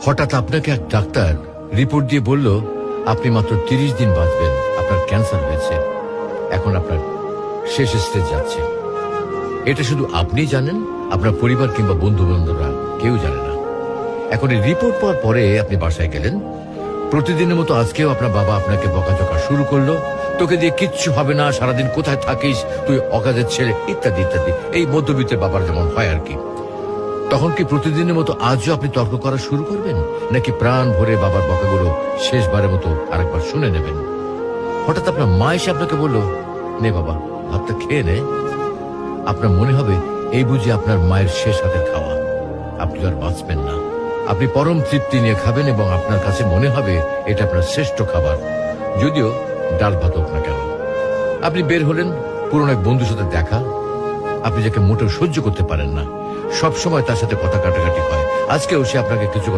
হঠাৎ আপনাকে এক ডাক্তার রিপোর্ট দিয়ে বলল আপনি মাত্র 30 দিন বাঁচবেন, আপনার ক্যান্সার হয়েছে, এখন আপনার শেষ স্টেজ যাচ্ছে। এটা শুধু আপনি জানেন, আপনার পরিবার কিংবা বন্ধু বান্ধবরা কেউ জানে না। এখন এই রিপোর্ট পাওয়ার পরে আপনি বাসায় গেলেন। প্রতিদিনের মতো আজকেও আপনার বাবা আপনাকে বকাঝকা শুরু করলো, তোকে দিয়ে কিচ্ছু হবে না, সারাদিন কোথায় থাকিস, তুই অকাজের ছেলে, ইত্যাদি ইত্যাদি। এই মধ্যবিত্তের বাবার যেমন হয় আর কি। তখন কি প্রতিদিনের মতো আজও আপনি তর্ক করা শুরু করবেন, নাকি প্রাণ ভরে বাবার বকাগুলো শেষবারের মতো আরেকবার শুনে নেবেন? হঠাৎ আপনার মা এসে আপনাকে বলল, নে বাবা ভাতটা খেয়ে নে। আপনার মনে হবে এই বুঝি আপনার মায়ের শেষ হাতের খাওয়া, আপনি আর বাঁচবেন না। আপনি পরম তৃপ্তি নিয়ে খাবেন এবং আপনার কাছে মনে হবে এটা আপনার শ্রেষ্ঠ খাবার, যদিও ডাল ভাত হোক না কেন। আপনি বের হলেন, পুরনো এক বন্ধুর সাথে দেখা, আপনি যাকে মোটেও সহ্য করতে পারেন না, সব সময় তার সাথে কথা কাটাকাটি হয়, আজকেও সে আপনাকে কিছু কথা